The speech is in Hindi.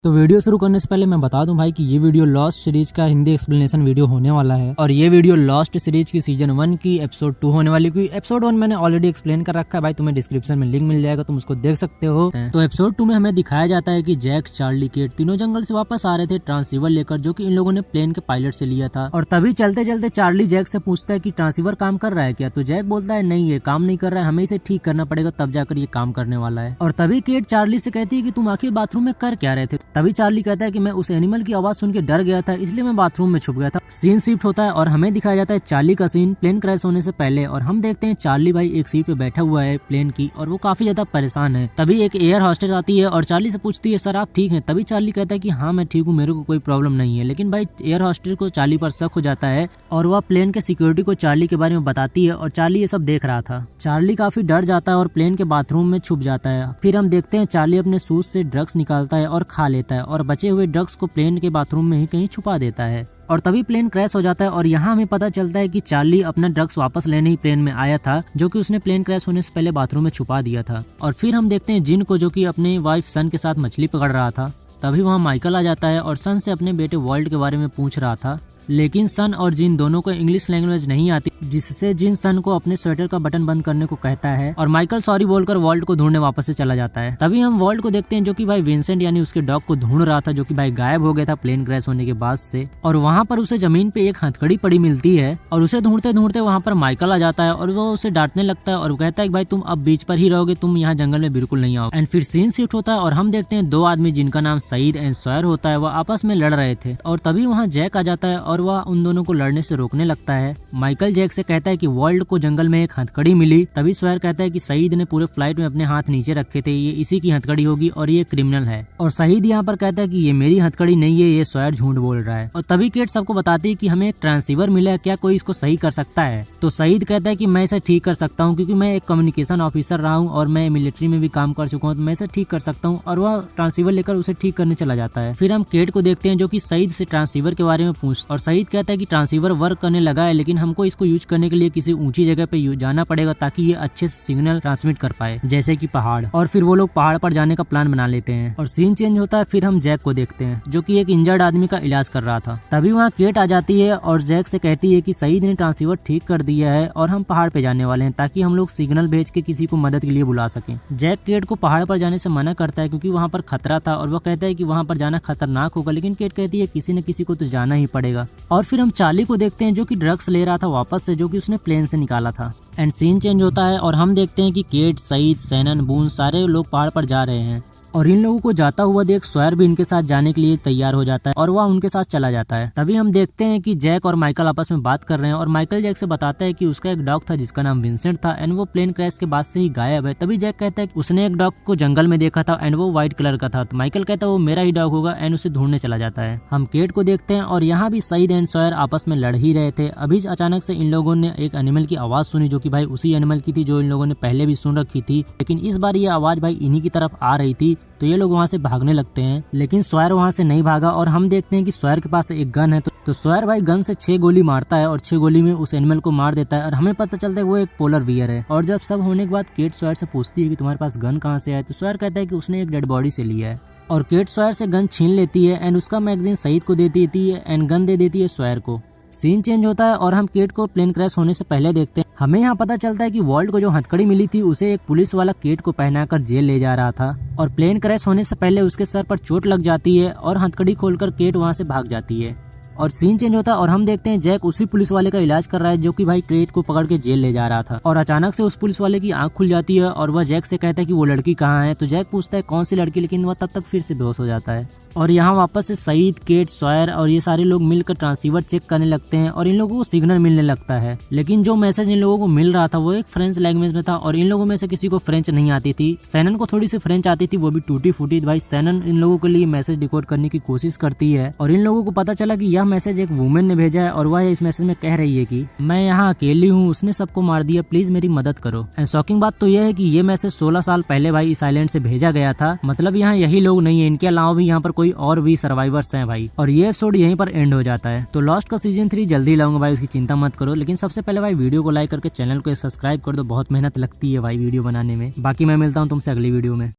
तो वीडियो शुरू करने से पहले मैं बता दूं भाई कि ये वीडियो लॉस्ट सीरीज का हिंदी एक्सप्लेनेशन वीडियो होने वाला है और ये वीडियो लॉस्ट सीरीज की सीजन 1 की एपिसोड 2 होने वाली। क्योंकि एपिसोड 1 मैंने ऑलरेडी एक्सप्लेन कर रखा है भाई, तुम्हें डिस्क्रिप्शन में लिंक मिल जाएगा, तुम उसको देख सकते हो। तो एपिसोड 2 में हमें दिखाया जाता है कि जैक, चार्ली, केट तीनों जंगल से वापस आ रहे थे ट्रांसीवर लेकर, जो कि इन लोगों ने प्लेन के पायलट से लिया था। और तभी चलते चलते चार्ली जैक से पूछता है कि ट्रांसीवर काम कर रहा है क्या? तो जैक बोलता है नहीं, ये काम नहीं कर रहा है, हमें इसे ठीक करना पड़ेगा, तब जाकर ये काम करने वाला है। और तभी केट चार्ली से कहती है कि तुम आखिर बाथरूम में कर क्या रहे थे? तभी चार्ली कहता है कि मैं उस एनिमल की आवाज सुन के डर गया था, इसलिए मैं बाथरूम में छुप गया था। सीन शिफ्ट होता है और हमें दिखाया जाता है चार्ली का सीन प्लेन क्रैश होने से पहले, और हम देखते हैं चार्ली भाई एक सीट पे बैठा हुआ है प्लेन की, और वो काफी ज्यादा परेशान है। तभी एक एयर हॉस्टेस आती है और चार्ली से पूछती है सर आप ठीक हैं? तभी चार्ली कहता है कि हाँ मैं ठीक हूँ, मेरे को कोई प्रॉब्लम नहीं है। लेकिन भाई एयर हॉस्टेस को चार्ली पर शक हो जाता है और वह प्लेन के सिक्योरिटी को चार्ली के बारे में बताती है, और चार्ली ये सब देख रहा था। चार्ली काफी डर जाता है और प्लेन के बाथरूम में छुप जाता है। फिर हम देखते हैं चार्ली अपने शूज से ड्रग्स निकालता है और खा लेता है, और बचे हुए ड्रग्स को प्लेन के बाथरूम में ही कहीं छुपा देता है। और तभी प्लेन क्रैश हो जाता है और यहाँ हमें पता चलता है कि चार्ली अपना ड्रग्स वापस लेने ही प्लेन में आया था, जो कि उसने प्लेन क्रैश होने से पहले बाथरूम में छुपा दिया था। और फिर हम देखते हैं जिन को, जो कि अपने वाइफ सन के साथ मछली पकड़ रहा था। तभी वहाँ माइकल आ जाता है और सन से अपने बेटे वर्ल्ड के बारे में पूछ रहा था। लेकिन सन और जिन दोनों को इंग्लिश लैंग्वेज नहीं आती, जिससे जिन सन को अपने स्वेटर का बटन बंद करने को कहता है, और माइकल सॉरी बोलकर वर्ल्ड को ढूंढने वापस से चला जाता है। तभी हम वर्ल्ड को देखते हैं जो कि भाई विंसेंट यानी उसके डॉग को ढूंढ रहा था, जो कि भाई गायब हो गया था प्लेन क्रैश होने के बाद से। और वहाँ पर उसे जमीन पे एक हथकड़ी पड़ी मिलती है, और उसे ढूंढते ढूंढते वहाँ पर माइकल आ जाता है और वो उसे डांटने लगता है और कहता है कि भाई तुम अब बीच पर ही रहोगे, तुम यहाँ जंगल में बिल्कुल नहीं आओगे। एंड फिर सीन शिफ्ट होता है और हम देखते हैं दो आदमी जिनका नाम सईद एंड सॉयर होता है, वह आपस में लड़ रहे थे। और तभी वहाँ जैक आ जाता है और वह उन दोनों को लड़ने से रोकने लगता है। माइकल जैक से कहता है कि वर्ल्ड को जंगल में एक हथकड़ी मिली। तभी स्वैर कहता है कि सईद ने पूरे फ्लाइट में अपने हाथ नीचे रखे थे, ये इसी की हथकड़ी होगी और ये क्रिमिनल है। और सईद यहाँ पर कहता है कि ये मेरी हथकड़ी नहीं है, ये स्वैर झूठ बोल रहा है। और तभी केट सबको बताती है कि हमें एक ट्रांसीवर मिला है, क्या कोई इसको सही कर सकता है? तो सईद कहता है कि मैं इसे ठीक कर सकता हूँ, क्योंकि मैं एक कम्युनिकेशन ऑफिसर रहा हूँ और मैं मिलिट्री में भी काम कर चुका हूँ, तो मैं इसे ठीक कर सकता हूँ। और वह ट्रांसीवर लेकर उसे ठीक करने चला जाता है। फिर हम केट को देखते हैं जो कि सईद से ट्रांसीवर के बारे में पूछता, और सईद कहता है कि ट्रांसीवर वर्क करने लगा है, लेकिन हमको इसको यूज करने के लिए किसी ऊंची जगह पे जाना पड़ेगा ताकि ये अच्छे से सिग्नल ट्रांसमिट कर पाए, जैसे कि पहाड़। और फिर वो लोग पहाड़ पर जाने का प्लान बना लेते हैं। और सीन चेंज होता है, फिर हम जैक को देखते हैं जो कि एक इंजर्ड आदमी का इलाज कर रहा था। तभी वहाँ केट आ जाती है और जैक से कहती है कि सईद ने ट्रांसीवर ठीक कर दिया है और हम पहाड़ पे जाने वाले हैं, ताकि हम लोग सिग्नल भेज के किसी को मदद के लिए बुला सकें। जैक केट को पहाड़ पर जाने से मना करता है क्योंकि वहाँ पर खतरा था, और वो कहता है कि वहाँ पर जाना खतरनाक होगा, लेकिन केट कहती है किसी न किसी को तो जाना ही पड़ेगा। और फिर हम चार्ली को देखते हैं जो कि ड्रग्स ले रहा था वापस से, जो कि उसने प्लेन से निकाला था। एंड सीन चेंज होता है और हम देखते हैं कि केट, सईद, सैनन, बून सारे लोग पहाड़ पर जा रहे हैं। और इन लोगों को जाता हुआ देख स्वैर भी इनके साथ जाने के लिए तैयार हो जाता है और वह उनके साथ चला जाता है। तभी हम देखते हैं कि जैक और माइकल आपस में बात कर रहे हैं, और माइकल जैक से बताता है कि उसका एक डॉग था जिसका नाम विंसेंट था, एंड वो प्लेन क्रैश के बाद से ही गायब है। तभी जैक कहता है कि उसने एक डॉग को जंगल में देखा था एंड वो व्हाइट कलर का था। तो माइकल कहता है वो मेरा ही डॉग होगा, एंड उसे ढूंढने चला जाता है। हम केट को देखते हैं और यहाँ भी सईद एंड स्वैर आपस में लड़ ही रहे थे। अभी अचानक से इन लोगों ने एक एनिमल की आवाज सुनी, जो कि भाई उसी एनिमल की थी जो इन लोगों ने पहले भी सुन रखी थी, लेकिन इस बार ये आवाज भाई इन्हीं की तरफ आ रही थी। तो ये लोग वहाँ से भागने लगते हैं, लेकिन स्वैर वहाँ से नहीं भागा। और हम देखते हैं कि स्वैर के पास एक गन है, तो स्वैर भाई गन से 6 गोली मारता है और 6 गोली में उस एनिमल को मार देता है। और हमें पता चलता है वो एक पोलर बियर है। और जब सब होने के बाद केट स्वैर से पूछती है कि तुम्हारे पास गन कहाँ से है, तो स्वैर कहता है कि उसने एक डेड बॉडी से लिया है। और केट स्वैर से गन छीन लेती है एंड उसका मैगजीन सईद को दे देती है एंड गन दे देती है स्वैर को। सीन चेंज होता है और हम केट को प्लेन क्रैश होने से पहले देखते हैं। हमें यहाँ पता चलता है कि वर्ल्ड को जो हथकड़ी मिली थी उसे एक पुलिस वाला केट को पहनाकर जेल ले जा रहा था, और प्लेन क्रैश होने से पहले उसके सर पर चोट लग जाती है और हथकड़ी खोलकर केट वहाँ से भाग जाती है। और सीन चेंज होता है और हम देखते हैं जैक उसी पुलिस वाले का इलाज कर रहा है जो कि भाई केट को पकड़ के जेल ले जा रहा था। और अचानक से उस पुलिस वाले की आंख खुल जाती है और वह जैक से कहता है कि वो लड़की कहाँ है। तो जैक पूछता है कौन सी लड़की, लेकिन वह तब तक फिर से बेहोश हो जाता है। और यहाँ वापस से सईद, केट, स्वैर और ये सारे लोग मिलकर ट्रांसीवर चेक करने लगते हैं और इन लोगों को सिग्नल मिलने लगता है। लेकिन जो मैसेज इन लोगों को मिल रहा था वो एक फ्रेंच लैंग्वेज में था, और इन लोगों में से किसी को फ्रेंच नहीं आती थी। सैनन को थोड़ी सी फ्रेंच आती थी, वो भी टूटी फूटी। भाई सैनन इन लोगों के लिए मैसेज डिकोड करने की कोशिश करती है, और इन लोगों को पता चला कि यह मैसेज एक वुमेन ने भेजा है, और वह इस मैसेज में कह रही है कि मैं यहाँ अकेली हूँ, उसने सबको मार दिया, प्लीज मेरी मदद करो। एंड शॉकिंग बात तो यह है कि ये मैसेज 16 साल पहले भाई इस आइलैंड से भेजा गया था। मतलब यहाँ यही लोग नहीं है, इनके अलावा भी यहाँ पर कोई और भी सर्वाइवर्स हैं भाई। और ये एपिसोड यहीं पर एंड हो जाता है। तो लॉस्ट का सीजन 3 जल्दी लाऊंगा भाई, उसकी चिंता मत करो। लेकिन सबसे पहले भाई वीडियो को लाइक करके चैनल को सब्सक्राइब कर दो, बहुत मेहनत लगती है भाई वीडियो बनाने में। बाकी मैं मिलता हूँ तुमसे अगली वीडियो में।